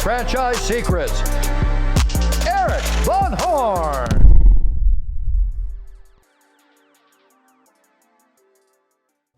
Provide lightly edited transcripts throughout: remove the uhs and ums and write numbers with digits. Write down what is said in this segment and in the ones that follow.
Franchise Secrets, Eric Von Horn.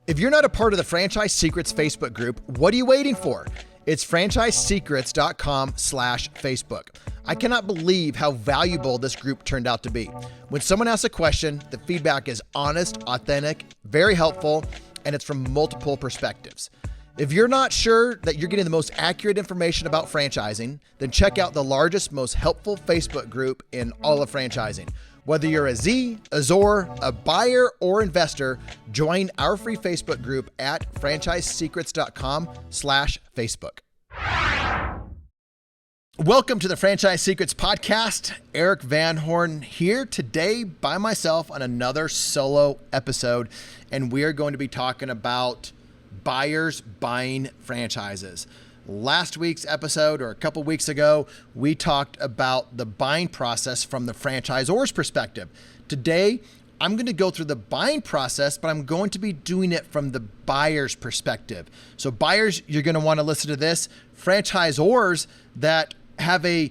If you're not a part of the Franchise Secrets Facebook group, what are you waiting for? It's franchisesecrets.com/Facebook. I cannot believe how valuable this group turned out to be. When someone asks a question, the feedback is honest, authentic, very helpful, and it's from multiple perspectives. If you're not sure that you're getting the most accurate information about franchising, then check out the largest, most helpful Facebook group in all of franchising. Whether you're a Z, a Zor, a buyer, or investor, join our free Facebook group at franchisesecrets.com/Facebook. Welcome to the Franchise Secrets podcast. Eric Van Horn here today by myself on another solo episode, and we are going to be talking about buyers buying franchises. Last week's episode, or a couple weeks ago, we talked about the buying process from the franchisor's perspective. Today, I'm going to go through the buying process, but I'm going to be doing it from the buyer's perspective. So buyers, you're going to want to listen to this. Franchisors that have a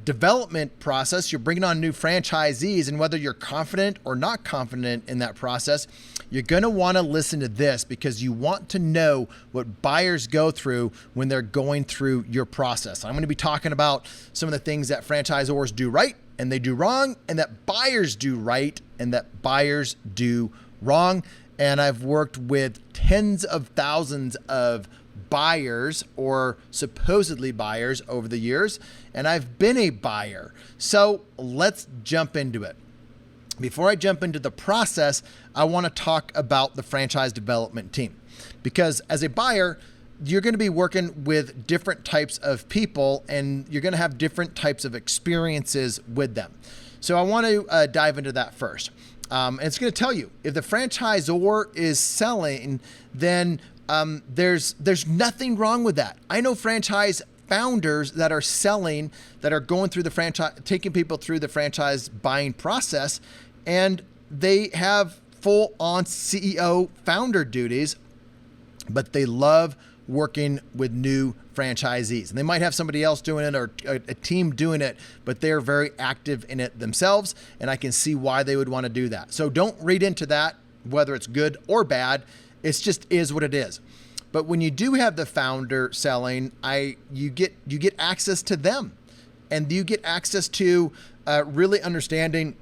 development process, you're bringing on new franchisees, and whether you're confident or not confident in that process, you're going to want to listen to this because you want to know what buyers go through when they're going through your process. I'm going to be talking about some of the things that franchisors do right and they do wrong, and that buyers do right and that buyers do wrong. And I've worked with tens of thousands of buyers or supposedly buyers over the years, and I've been a buyer. So let's jump into it. Before I jump into the process, I want to talk about the franchise development team, because as a buyer, you're going to be working with different types of people and you're going to have different types of experiences with them. So I want to dive into that first. And it's going to tell you if the franchisor is selling, then there's nothing wrong with that. I know franchise founders that are selling, that are going through the franchise, taking people through the franchise buying process, and they have full-on CEO founder duties, but they love working with new franchisees. And they might have somebody else doing it or a team doing it, but they're very active in it themselves, and I can see why they would want to do that. So don't read into that, whether it's good or bad. It's just is what it is. But when you do have the founder selling, you get access to them, and you get access to really understanding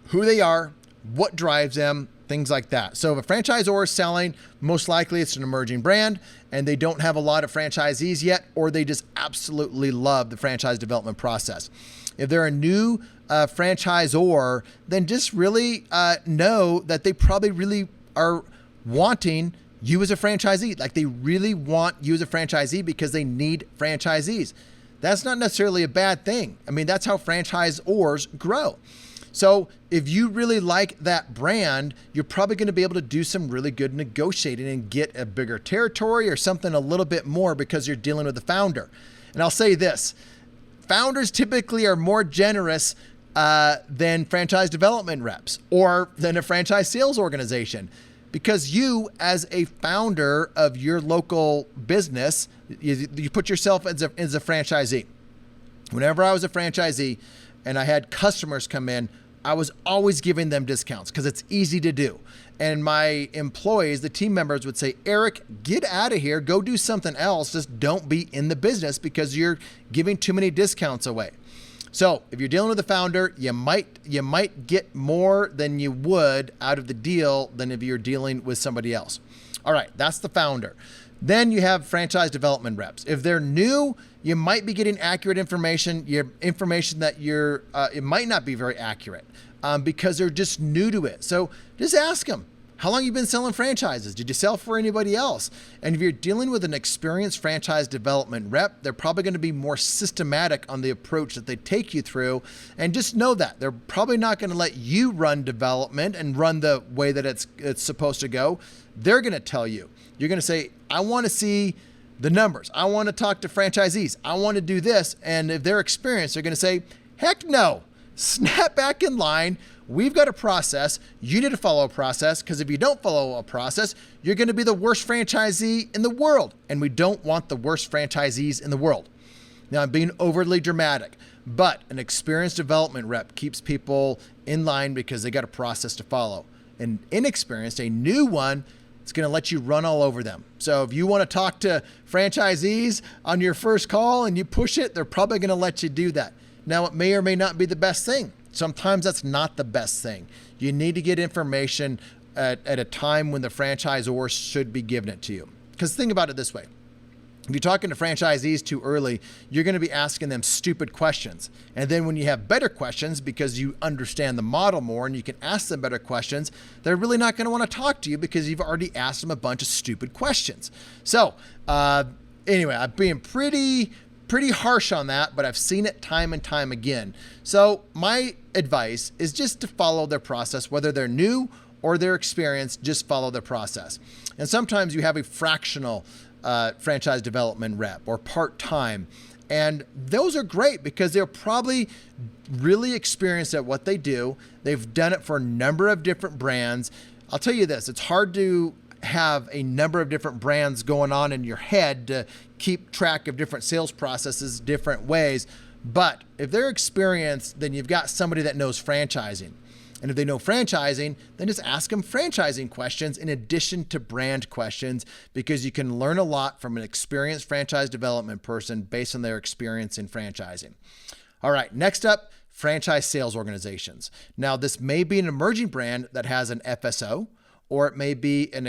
who they are, what drives them, things like that. So if a franchisor is selling, most likely it's an emerging brand and they don't have a lot of franchisees yet, or they just absolutely love the franchise development process. If they're a new franchisor, then just really know that they probably really are wanting you as a franchisee. Like, they really want you as a franchisee because they need franchisees. That's not necessarily a bad thing. I mean, that's how franchisors grow. So if you really like that brand, you're probably going to be able to do some really good negotiating and get a bigger territory or something a little bit more because you're dealing with the founder. And I'll say this, founders typically are more generous than franchise development reps or than a franchise sales organization. Because you, as a founder of your local business, you put yourself as a franchisee. Whenever I was a franchisee and I had customers come in, I was always giving them discounts because it's easy to do. And my employees, the team members, would say, Eric, get out of here, go do something else. Just don't be in the business because you're giving too many discounts away. So if you're dealing with a founder, you might get more than you would out of the deal than if you're dealing with somebody else. All right, that's the founder. Then you have franchise development reps. If they're new, you might be getting accurate information. Your information that it might not be very accurate because they're just new to it. So just ask them, how long have you been selling franchises? Did you sell for anybody else? And if you're dealing with an experienced franchise development rep, they're probably going to be more systematic on the approach that they take you through. And just know that they're probably not going to let you run development and run the way that it's supposed to go. They're going to tell you. You're going to say, I want to see the numbers. I want to talk to franchisees. I want to do this. And if they're experienced, they're going to say, heck no, snap back in line. We've got a process. You need to follow a process, because if you don't follow a process, you're going to be the worst franchisee in the world. And we don't want the worst franchisees in the world. Now, I'm being overly dramatic, but an experienced development rep keeps people in line because they got a process to follow. An inexperienced, a new one, it's going to let you run all over them. So if you want to talk to franchisees on your first call and you push it, they're probably going to let you do that. Now, it may or may not be the best thing. Sometimes that's not the best thing. You need to get information at a time when the franchisor should be giving it to you. Because think about it this way. If you're talking to franchisees too early, you're going to be asking them stupid questions. And then when you have better questions, because you understand the model more and you can ask them better questions, they're really not going to want to talk to you because you've already asked them a bunch of stupid questions. So anyway, I'm being pretty harsh on that, but I've seen it time and time again. So my advice is just to follow their process, whether they're new or they're experienced, just follow their process. And sometimes you have a fractional franchise development rep or part-time. And those are great because they're probably really experienced at what they do. They've done it for a number of different brands. I'll tell you this, it's hard to have a number of different brands going on in your head to keep track of different sales processes different ways. But if they're experienced, then you've got somebody that knows franchising. And if they know franchising, then just ask them franchising questions in addition to brand questions, because you can learn a lot from an experienced franchise development person based on their experience in franchising. All right, next up, franchise sales organizations. Now, this may be an emerging brand that has an FSO, or it may be an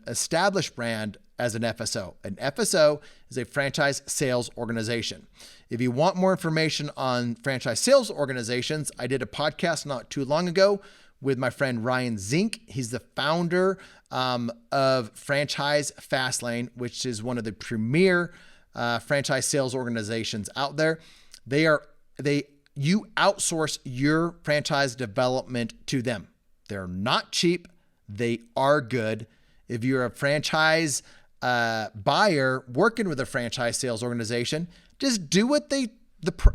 established brand as an FSO. An FSO is a franchise sales organization. If you want more information on franchise sales organizations, I did a podcast not too long ago with my friend Ryan Zink. He's the founder of Franchise Fastlane, which is one of the premier franchise sales organizations out there. You outsource your franchise development to them. They're not cheap. They are good. If you're a franchise buyer working with a franchise sales organization, just do what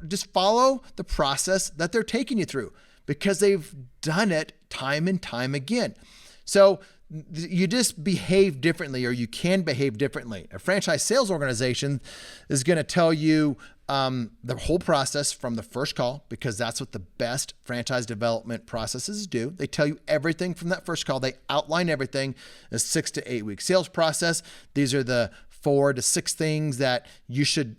just follow the process that they're taking you through, because they've done it time and time again. So you just behave differently, or you can behave differently. A franchise sales organization is going to tell you the whole process from the first call, because that's what the best franchise development processes do. They tell you everything from that first call. They outline everything. A 6 to 8 week sales process. These are the 4 to 6 things that you should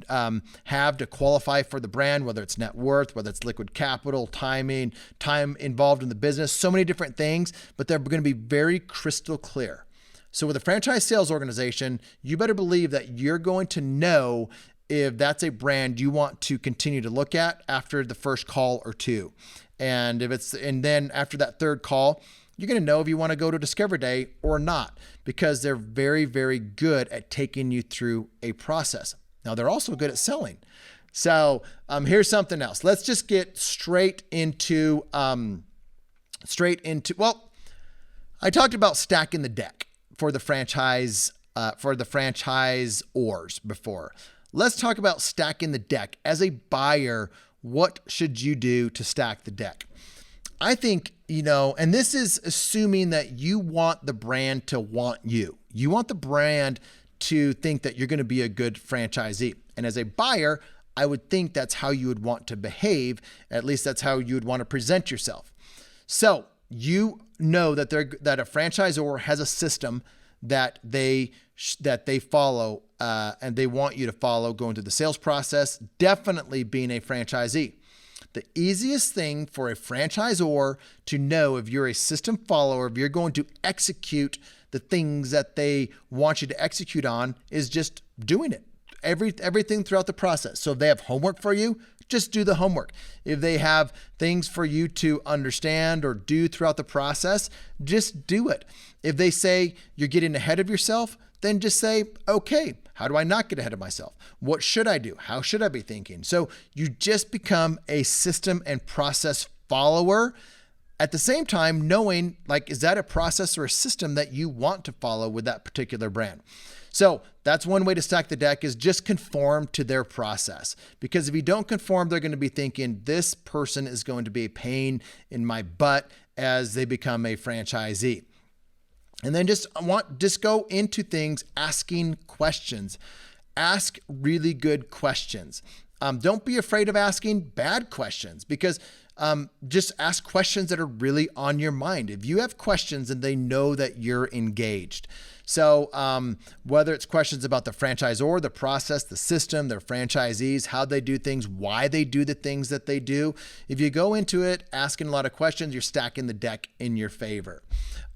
have to qualify for the brand, whether it's net worth, whether it's liquid capital, timing, time involved in the business, so many different things, but they're going to be very crystal clear. So with a franchise sales organization, you better believe that you're going to know if that's a brand you want to continue to look at after the first call or two. And then after that third call, you're going to know if you want to go to Discover Day or not, because they're very, very good at taking you through a process. Now, they're also good at selling. So here's something else. Let's just get straight into, I talked about stacking the deck for the franchisors before. Let's talk about stacking the deck. As a buyer, what should you do to stack the deck? I think, and this is assuming that you want the brand to want you. You want the brand to think that you're going to be a good franchisee. And as a buyer, I would think that's how you would want to behave. At least that's how you would want to present yourself. So you know that a franchisor has a system that they follow and they want you to follow going through the sales process, definitely being a franchisee. The easiest thing for a franchisor to know if you're a system follower, if you're going to execute the things that they want you to execute on, is just doing it. Everything throughout the process. So if they have homework for you, just do the homework. If they have things for you to understand or do throughout the process, just do it. If they say you're getting ahead of yourself, then just say, okay, how do I not get ahead of myself? What should I do? How should I be thinking? So you just become a system and process follower, at the same time knowing, is that a process or a system that you want to follow with that particular brand? So that's one way to stack the deck, is just conform to their process. Because if you don't conform, they're going to be thinking this person is going to be a pain in my butt as they become a franchisee. And then just go into things asking questions. ask really good questions. Don't be afraid of asking bad questions, because just ask questions that are really on your mind. If you have questions, and they know that you're engaged. So whether it's questions about the franchisor, the process, the system, their franchisees, how they do things, why they do the things that they do, if you go into it asking a lot of questions, you're stacking the deck in your favor.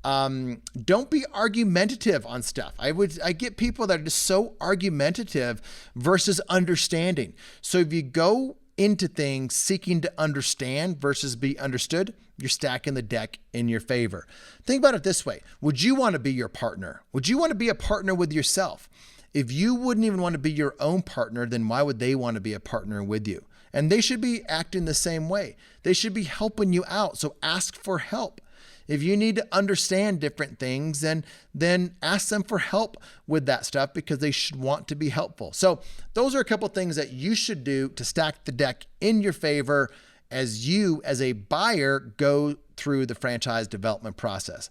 Don't be argumentative on stuff. I get people that are just so argumentative versus understanding. So if you go into things seeking to understand versus be understood, you're stacking the deck in your favor. Think about it this way. Would you want to be your partner? Would you want to be a partner with yourself? If you wouldn't even want to be your own partner, then why would they want to be a partner with you? And they should be acting the same way. They should be helping you out. So ask for help. If you need to understand different things, then ask them for help with that stuff, because they should want to be helpful. So those are a couple things that you should do to stack the deck in your favor as you, as a buyer, go through the franchise development process.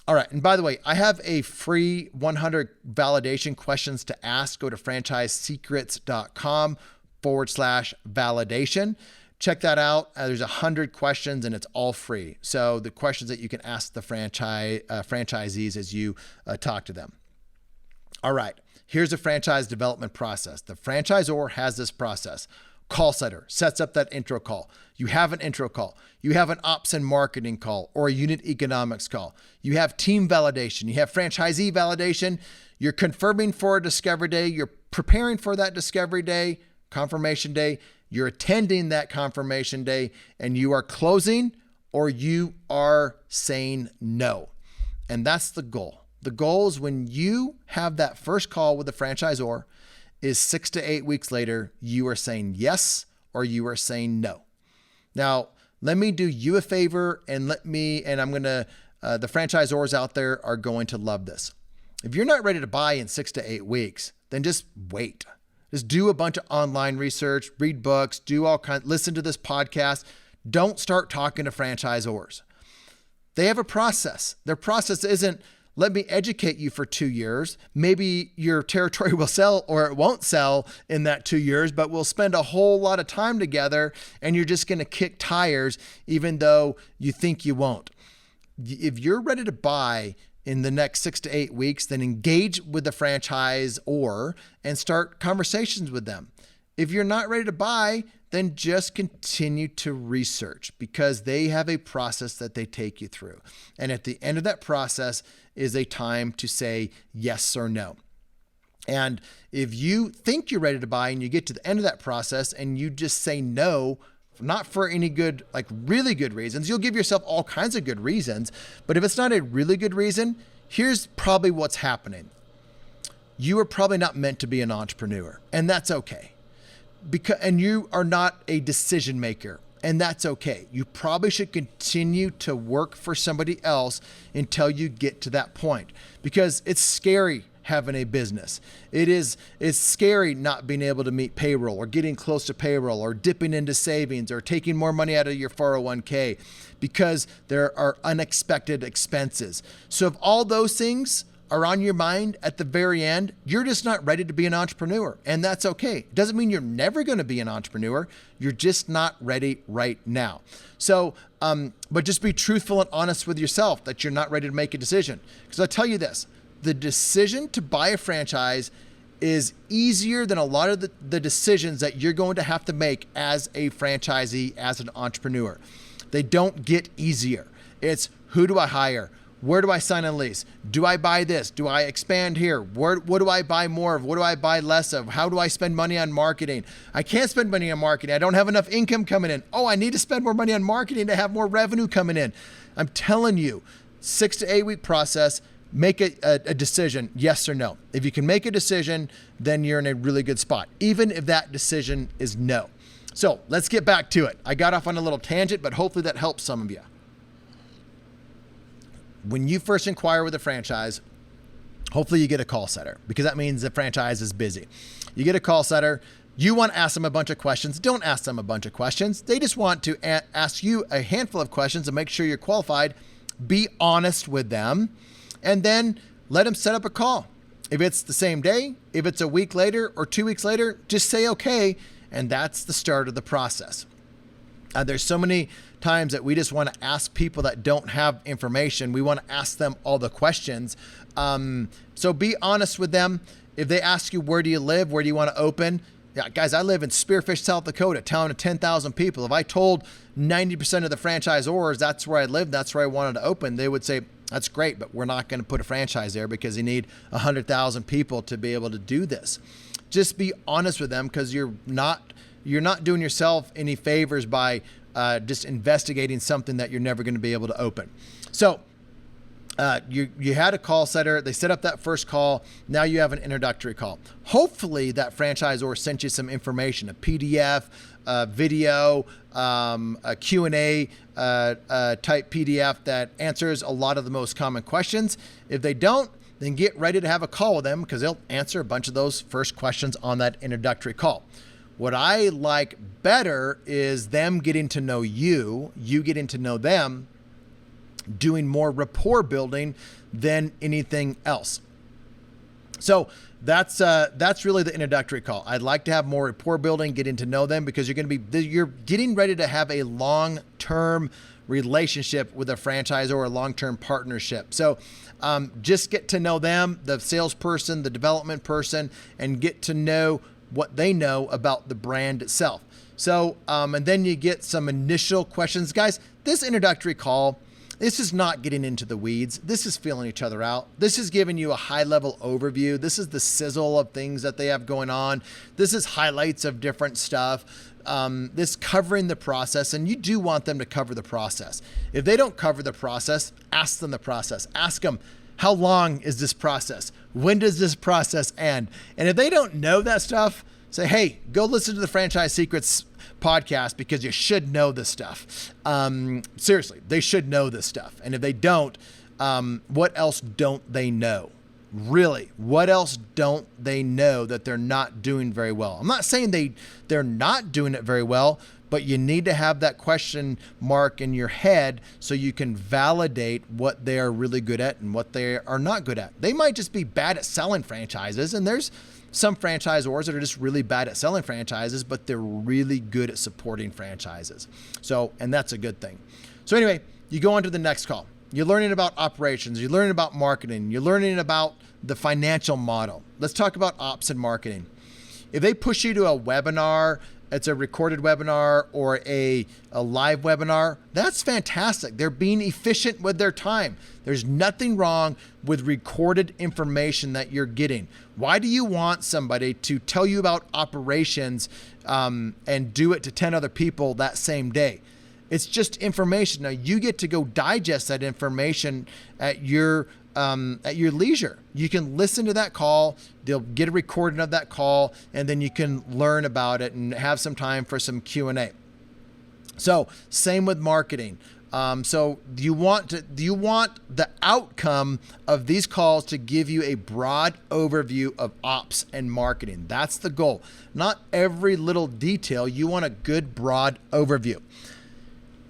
All right. And by the way, I have a free 100 validation questions to ask. Go to franchisesecrets.com/validation. Check that out. There's 100 questions and it's all free. So the questions that you can ask the franchisees as you talk to them. All right. Here's a franchise development process. The franchisor has this process. Call setter sets up that intro call. You have an intro call. You have an ops and marketing call or a unit economics call. You have team validation. You have franchisee validation. You're confirming for a discovery day. You're preparing for that discovery day, confirmation day. You're attending that confirmation day, and you are closing or you are saying no. And that's the goal. The goal is when you have that first call with the franchisor is 6 to 8 weeks later, you are saying yes or you are saying no. Now, let me do you a favor and the franchisors out there are going to love this. If you're not ready to buy in 6 to 8 weeks, then just wait. Just do a bunch of online research, read books, listen to this podcast. Don't start talking to franchisors. They have a process. Their process isn't, let me educate you for 2 years. Maybe your territory will sell or it won't sell in that 2 years, but we'll spend a whole lot of time together and you're just going to kick tires even though you think you won't. If you're ready to buy in the next 6 to 8 weeks, then engage with the franchisor and start conversations with them. If you're not ready to buy, then just continue to research, because they have a process that they take you through. And at the end of that process is a time to say yes or no. And if you think you're ready to buy and you get to the end of that process and you just say no, not for any good, really good reasons. You'll give yourself all kinds of good reasons, but if it's not a really good reason, here's probably what's happening. You are probably not meant to be an entrepreneur, and that's okay. And you are not a decision maker, and that's okay. You probably should continue to work for somebody else until you get to that point, because it's scary having a business. It's scary not being able to meet payroll or getting close to payroll or dipping into savings or taking more money out of your 401k, because there are unexpected expenses. So if all those things are on your mind at the very end, you're just not ready to be an entrepreneur, and that's okay. It doesn't mean you're never going to be an entrepreneur. You're just not ready right now. So, but just be truthful and honest with yourself that you're not ready to make a decision. Because I'll tell you this, the decision to buy a franchise is easier than a lot of the decisions that you're going to have to make as a franchisee, as an entrepreneur. They don't get easier. It's, who do I hire? Where do I sign a lease? Do I buy this? Do I expand here? What do I buy more of? What do I buy less of? How do I spend money on marketing? I can't spend money on marketing. I don't have enough income coming in. Oh, I need to spend more money on marketing to have more revenue coming in. I'm telling you, 6 to 8 week process. Make a decision, yes or no. If you can make a decision, then you're in a really good spot, even if that decision is no. So let's get back to it. I got off on a little tangent, but hopefully that helps some of you. When you first inquire with a franchise, hopefully you get a call setter, because that means the franchise is busy. You get a call setter. You want to ask them a bunch of questions. Don't ask them a bunch of questions. They just want to ask you a handful of questions and make sure you're qualified. Be honest with them. And then let them set up a call. If it's the same day, if it's a week later or 2 weeks later, just say okay, and that's the start of the process. There's so many times that we just want to ask people that don't have information. We want to ask them all the questions. So be honest with them. If they ask you, where do you live? Where do you want to open? Yeah, guys, I live in Spearfish, South Dakota, town of 10,000 people. If I told 90% of the franchisors that's where I live, that's where I wanted to open, they would say, that's great, but we're not going to put a franchise there because you need 100,000 people to be able to do this. Just be honest with them, because you're not doing yourself any favors by just investigating something that you're never going to be able to open. So you had a call setter. They set up that first call. Now you have an introductory call. Hopefully that franchisor sent you some information, a PDF, video, a Q&A type PDF that answers a lot of the most common questions. If they don't, then get ready to have a call with them, because they'll answer a bunch of those first questions on that introductory call. What I like better is them getting to know you, you getting to know them, doing more rapport building than anything else. So that's really the introductory call. I'd like to have more rapport building, getting to know them, because you're getting ready to have a long-term relationship with a franchisor or a long-term partnership. So just get to know them, the salesperson, the development person, and get to know what they know about the brand itself. So, and then you get some initial questions. Guys, this introductory call, this is not getting into the weeds. This is feeling each other out. This is giving you a high-level overview. This is the sizzle of things that they have going on. This is highlights of different stuff. This covering the process, and you do want them to cover the process. If they don't cover the process, ask them the process. Ask them, how long is this process? When does this process end? And if they don't know that stuff, say, hey, go listen to the Franchise Secrets podcast, because you should know this stuff. Seriously, they should know this stuff. And if they don't, what else don't they know? Really, what else don't they know that they're not doing very well? I'm not saying they're not doing it very well, but you need to have that question mark in your head so you can validate what they are really good at and what they are not good at. They might just be bad at selling franchises, and there's some franchisors that are just really bad at selling franchises, but they're really good at supporting franchises. So, and that's a good thing. So anyway, you go on to the next call. You're learning about operations. You're learning about marketing. You're learning about the financial model. Let's talk about ops and marketing. If they push you to a webinar, it's a recorded webinar or a live webinar, that's fantastic. They're being efficient with their time. There's nothing wrong with recorded information that you're getting. Why do you want somebody to tell you about operations and do it to 10 other people that same day? It's just information. Now you get to go digest that information at your leisure. You can listen to that call. They'll get a recording of that call, and then you can learn about it and have some time for some Q&A. So same with marketing. So do you want the outcome of these calls to give you a broad overview of ops and marketing? That's the goal. Not every little detail. You want a good broad overview.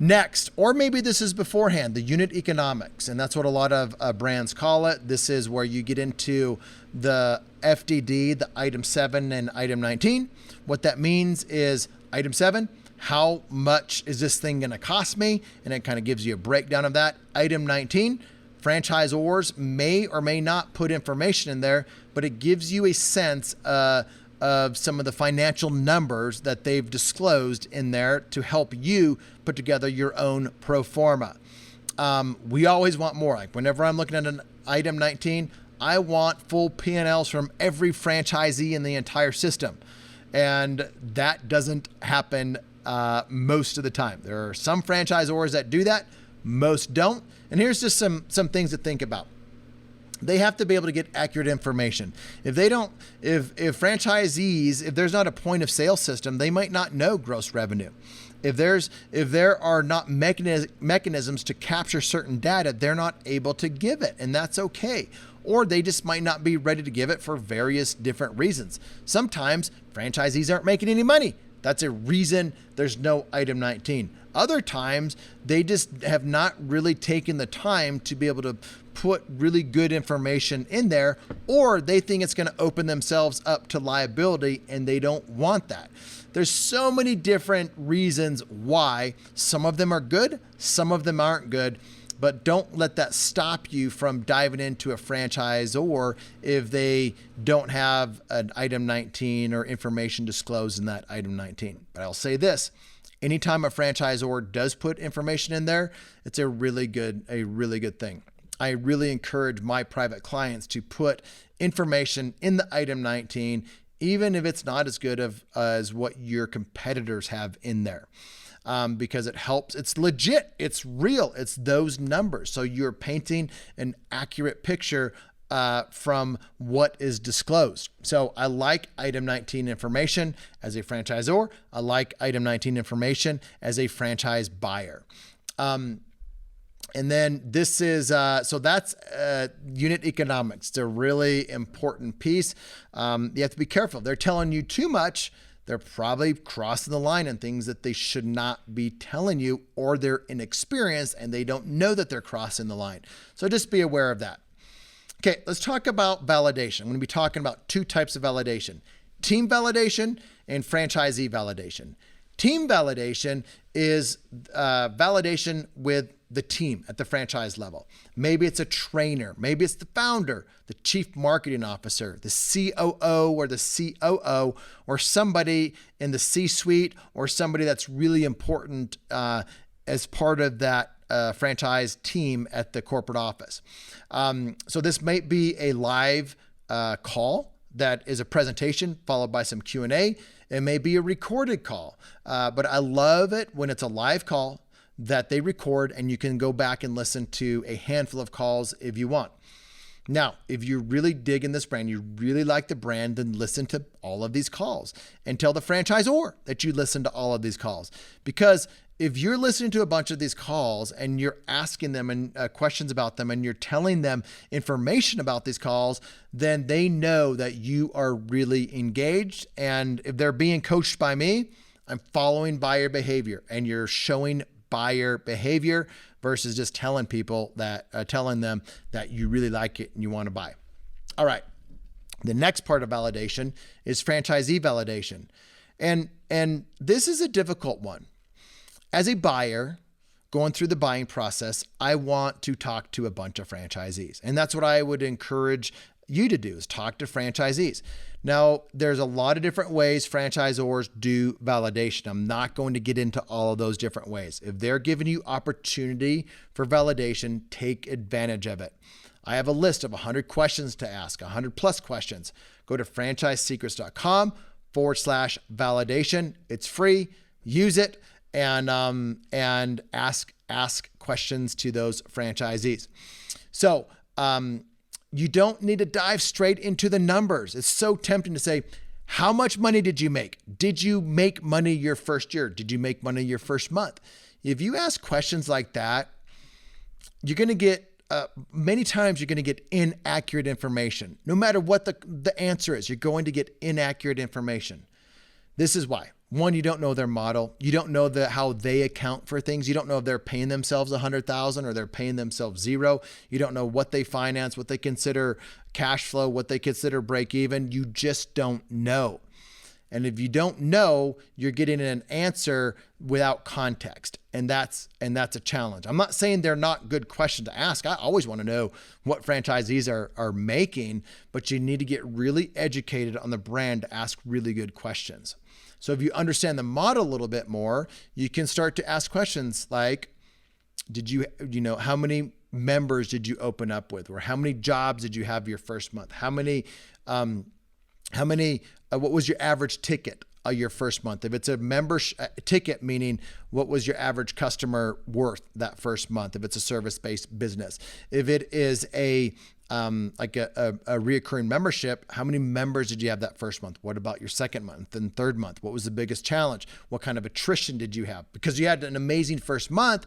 Next, or maybe this is beforehand, the unit economics, and that's what a lot of brands call it. This is where you get into the FDD, the item 7 and item 19. What that means is item 7, how much is this thing going to cost me? And it kind of gives you a breakdown of that. Item 19, franchisors may or may not put information in there, but it gives you a sense of some of the financial numbers that they've disclosed in there to help you put together your own pro forma. We always want more. Like whenever I'm looking at an item 19, I want full P&Ls from every franchisee in the entire system. And that doesn't happen most of the time. There are some franchisors that do that, most don't. And here's just some things to think about. They have to be able to get accurate information. If franchisees, if there's not a point of sale system, they might not know gross revenue. If there are not mechanisms to capture certain data, they're not able to give it, and that's okay. Or they just might not be ready to give it for various different reasons. Sometimes franchisees aren't making any money. That's a reason there's no item 19. Other times, they just have not really taken the time to be able to put really good information in there, or they think it's going to open themselves up to liability and they don't want that. There's so many different reasons why. Some of them are good, some of them aren't good, but don't let that stop you from diving into a franchisor if they don't have an item 19 or information disclosed in that item 19. But I'll say this, anytime a franchisor does put information in there, it's a really good thing. I really encourage my private clients to put information in the item 19, even if it's not as good as what your competitors have in there. Because it helps. It's legit. It's real. It's those numbers. So you're painting an accurate picture from what is disclosed. So I like item 19 information as a franchisor. I like item 19 information as a franchise buyer. And then this is, so that's unit economics. It's a really important piece. You have to be careful. They're telling you too much. They're probably crossing the line on things that they should not be telling you, or they're inexperienced and they don't know that they're crossing the line. So just be aware of that. Okay, let's talk about validation. I'm going to be talking about two types of validation: team validation and franchisee validation. Team validation is validation with the team at the franchise level. Maybe it's a trainer, maybe it's the founder, the chief marketing officer, the COO or the COO, or somebody in the C-suite, or somebody that's really important as part of that franchise team at the corporate office. So this might be a live call that is a presentation followed by some Q&A. It may be a recorded call, but I love it when it's a live call that they record, and you can go back and listen to a handful of calls if you want. Now, if you really dig in this brand, you really like the brand, then listen to all of these calls and tell the franchisor that you listen to all of these calls. Because if you're listening to a bunch of these calls and you're asking them questions about them, and you're telling them information about these calls, then they know that you are really engaged. And if they're being coached by me, I'm following buyer behavior, and you're showing buyer behavior versus just telling them that you really like it and you want to buy. All right. The next part of validation is franchisee validation. And this is a difficult one. As a buyer going through the buying process, I want to talk to a bunch of franchisees. And that's what I would encourage you to do, is talk to franchisees. Now, there's a lot of different ways franchisors do validation. I'm not going to get into all of those different ways. If they're giving you opportunity for validation, take advantage of it. I have a list of 100 questions to ask, 100 plus questions. Go to franchisesecrets.com/validation. It's free. Use it and ask questions to those franchisees. So, you don't need to dive straight into the numbers. It's so tempting to say, how much money did you make? Did you make money your first year? Did you make money your first month? If you ask questions like that, you're going to get, many times you're going to get inaccurate information. No matter what the answer is, you're going to get inaccurate information. This is why. One, you don't know their model. You don't know how they account for things. You don't know if they're paying themselves $100,000 or they're paying themselves $0. You don't know what they finance, what they consider cash flow, what they consider break even. You just don't know. And if you don't know, you're getting an answer without context. And that's a challenge. I'm not saying they're not good questions to ask. I always want to know what franchisees are making, but you need to get really educated on the brand to ask really good questions. So if you understand the model a little bit more, you can start to ask questions like, how many members did you open up with? Or how many jobs did you have your first month? What was your average ticket your first month? If it's a ticket, meaning what was your average customer worth that first month? If it's a service-based business, if it is a reoccurring membership, how many members did you have that first month? What about your second month and third month? What was the biggest challenge? What kind of attrition did you have? Because you had an amazing first month.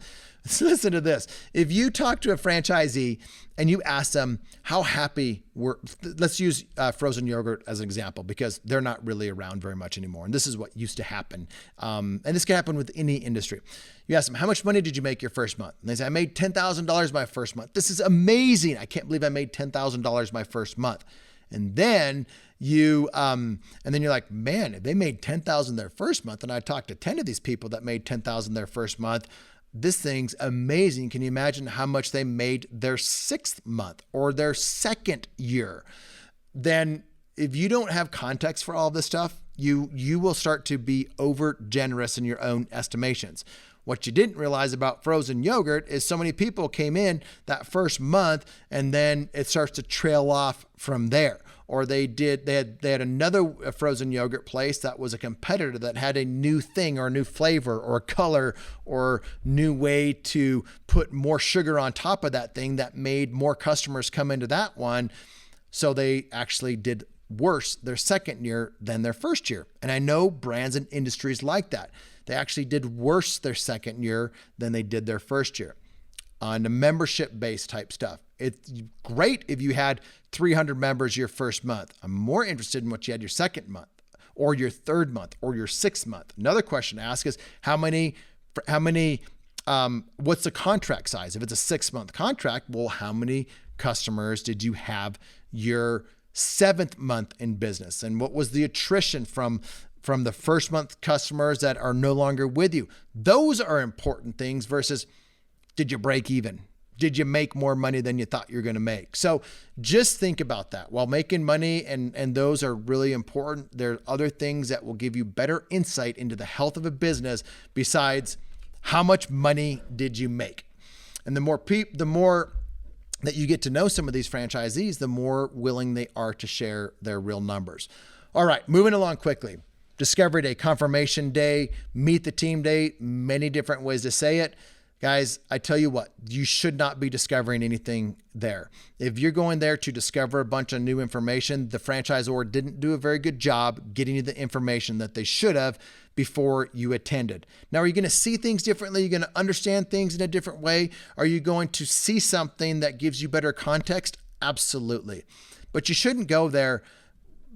Listen to this. If you talk to a franchisee and you ask them how happy let's use frozen yogurt as an example, because they're not really around very much anymore. And this is what used to happen. And this can happen with any industry. You ask them, how much money did you make your first month? And they say, I made $10,000 my first month. This is amazing. I can't believe I made $10,000 my first month. And then you're like, man, if they made $10,000 their first month, and I talked to 10 of these people that made $10,000 their first month, this thing's amazing. Can you imagine how much they made their sixth month or their second year? Then if you don't have context for all of this stuff, you will start to be over generous in your own estimations. What you didn't realize about frozen yogurt is so many people came in that first month and then it starts to trail off from there. Or they had another frozen yogurt place that was a competitor that had a new thing or a new flavor or color or new way to put more sugar on top of that thing that made more customers come into that one. So they actually did worse their second year than their first year. And I know brands and industries like that. They actually did worse their second year than they did their first year. On the membership-based type stuff, it's great if you had 300 members your first month. I'm more interested in what you had your second month or your third month or your sixth month. Another question to ask is what's the contract size? If it's a 6-month contract, well, how many customers did you have your 7th month in business? And what was the attrition from the first month customers that are no longer with you? Those are important things versus did you break even? Did you make more money than you thought you were going to make? So just think about that while making money. And those are really important. There are other things that will give you better insight into the health of a business besides how much money did you make? And the more that you get to know some of these franchisees, the more willing they are to share their real numbers. All right, moving along quickly. Discovery Day, Confirmation Day, Meet the Team Day, many different ways to say it. Guys, I tell you what, you should not be discovering anything there. If you're going there to discover a bunch of new information, the franchisor didn't do a very good job getting you the information that they should have before you attended. Now, are you going to see things differently? Are you going to understand things in a different way? Are you going to see something that gives you better context? Absolutely. But you shouldn't go there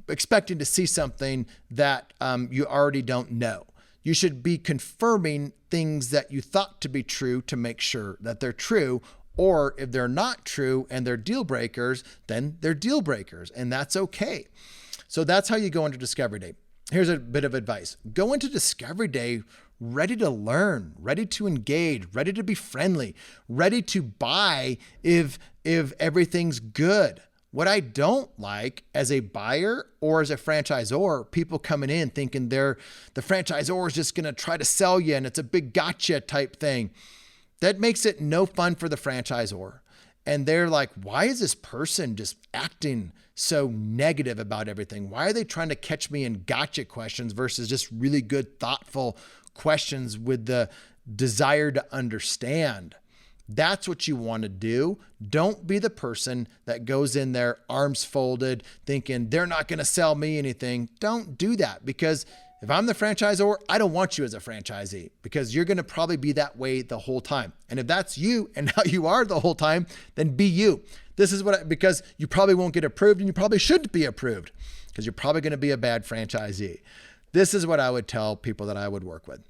expecting to see something that you already don't know. You should be confirming things that you thought to be true to make sure that they're true. Or if they're not true and they're deal breakers, then they're deal breakers, and that's okay. So that's how you go into Discovery Day. Here's a bit of advice. Go into Discovery Day ready to learn, ready to engage, ready to be friendly, ready to buy if everything's good. What I don't like as a buyer or as a franchisor, people coming in thinking the franchisor is just going to try to sell you and it's a big gotcha type thing. That makes it no fun for the franchisor. And they're like, why is this person just acting so negative about everything? Why are they trying to catch me in gotcha questions versus just really good, thoughtful questions with the desire to understand? That's what you want to do. Don't be the person that goes in there arms folded thinking they're not going to sell me anything. Don't do that, because if I'm the franchisor, I don't want you as a franchisee, because you're going to probably be that way the whole time. And if that's you and how you are the whole time, then be you. Because you probably won't get approved, and you probably shouldn't be approved because you're probably going to be a bad franchisee. This is what I would tell people that I would work with.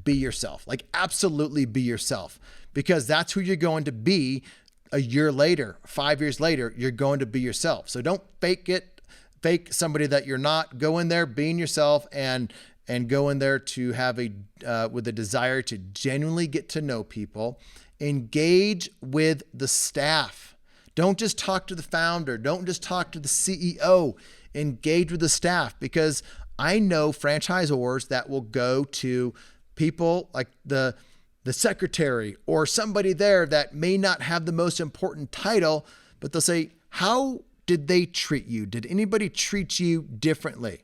Be yourself. Like, absolutely be yourself, because that's who you're going to be a year later, 5 years later. You're going to be yourself. So don't fake somebody that you're not. Go in there being yourself, and go in there to have with a desire to genuinely get to know people. Engage with the staff. Don't just talk to the founder. Don't just talk to the CEO. Engage with the staff, because I know franchisors that will go to people like the secretary or somebody there that may not have the most important title, but they'll say, how did they treat you? Did anybody treat you differently?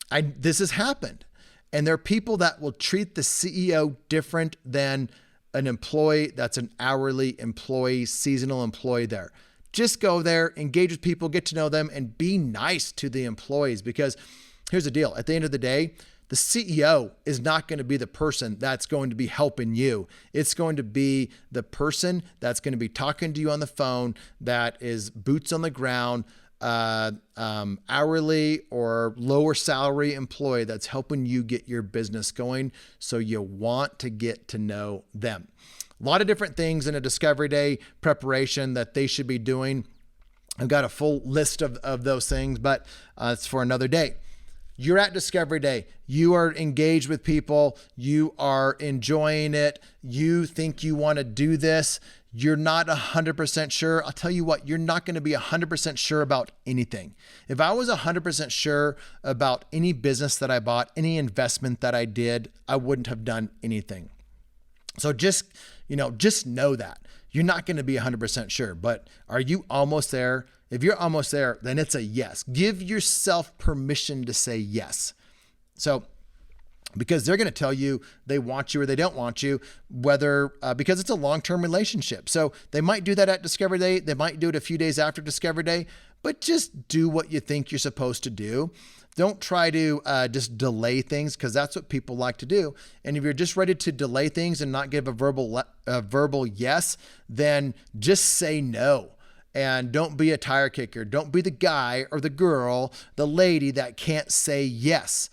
This has happened. And there are people that will treat the CEO different than an employee that's an hourly employee, seasonal employee there. Just go there, engage with people, get to know them, and be nice to the employees, because here's the deal. At the end of the day, the CEO is not going to be the person that's going to be helping you. It's going to be the person that's going to be talking to you on the phone, that is boots on the ground, hourly or lower salary employee that's helping you get your business going. So you want to get to know them. A lot of different things in a discovery day preparation that they should be doing. I've got a full list of those things, but it's for another day. You're at discovery day. You are engaged with people. You are enjoying it. You think you want to do this. You're not 100% sure. I'll tell you what, you're not going to be 100% sure about anything. If I was 100% sure about any business that I bought, any investment that I did, I wouldn't have done anything. So just know that. You're not going to be 100% sure, but are you almost there? If you're almost there, then it's a yes. Give yourself permission to say yes. So, because they're going to tell you they want you or they don't want you, because it's a long-term relationship. So they might do that at Discovery Day. They might do it a few days after Discovery Day, but just do what you think you're supposed to do. Don't try to just delay things, because that's what people like to do. And if you're just ready to delay things and not give a verbal yes, then just say no. And don't be a tire kicker. Don't be the guy or the girl, the lady that can't say yes.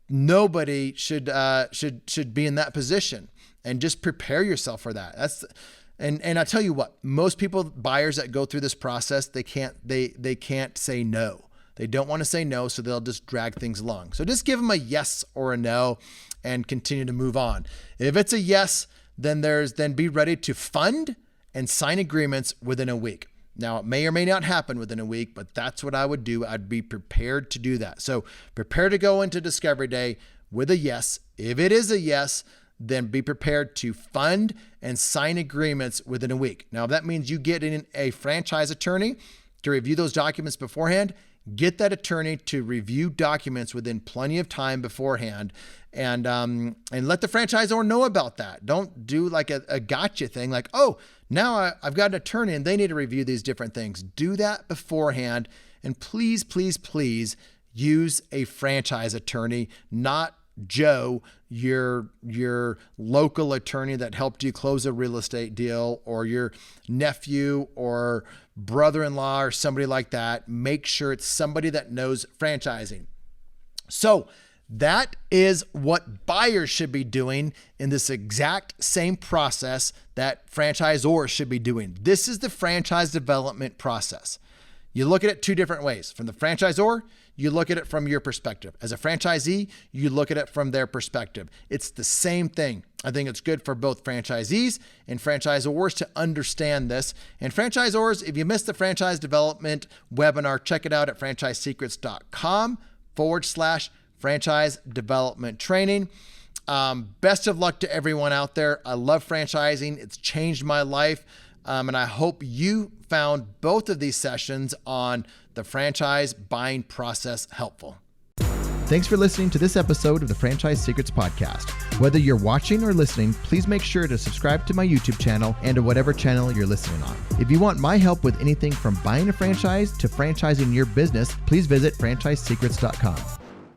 Nobody should be in that position, and just prepare yourself for that. And I tell you what, most buyers that go through this process, they can't say no. They don't want to say no, so they'll just drag things along. So just give them a yes or a no and continue to move on. If it's a yes, then be ready to fund and sign agreements within a week. Now, it may or may not happen within a week, but that's what I would do. I'd be prepared to do that. So prepare to go into Discovery Day with a yes. If it is a yes, then be prepared to fund and sign agreements within a week. Now, if that means you get in a franchise attorney to review those documents beforehand, get that attorney to review documents within plenty of time beforehand, and let the franchisor know about that. Don't do like a gotcha thing, like, oh, now I've got an attorney and they need to review these different things. Do that beforehand, and please, please, please use a franchise attorney, not Joe, your local attorney that helped you close a real estate deal, or your nephew or brother-in-law or somebody like that. Make sure it's somebody that knows franchising. So that is what buyers should be doing in this exact same process that franchisors should be doing. This is the franchise development process. You look at it two different ways. From the franchisor, you look at it from your perspective. As a franchisee, you look at it from their perspective. It's the same thing. I think it's good for both franchisees and franchisors to understand this. And franchisors, if you missed the franchise development webinar, check it out at franchisesecrets.com/franchise development training. Best of luck to everyone out there. I love franchising. It's changed my life. And I hope you found both of these sessions on the franchise buying process helpful. Thanks for listening to this episode of the Franchise Secrets Podcast. Whether you're watching or listening, please make sure to subscribe to my YouTube channel and to whatever channel you're listening on. If you want my help with anything from buying a franchise to franchising your business, please visit franchisesecrets.com.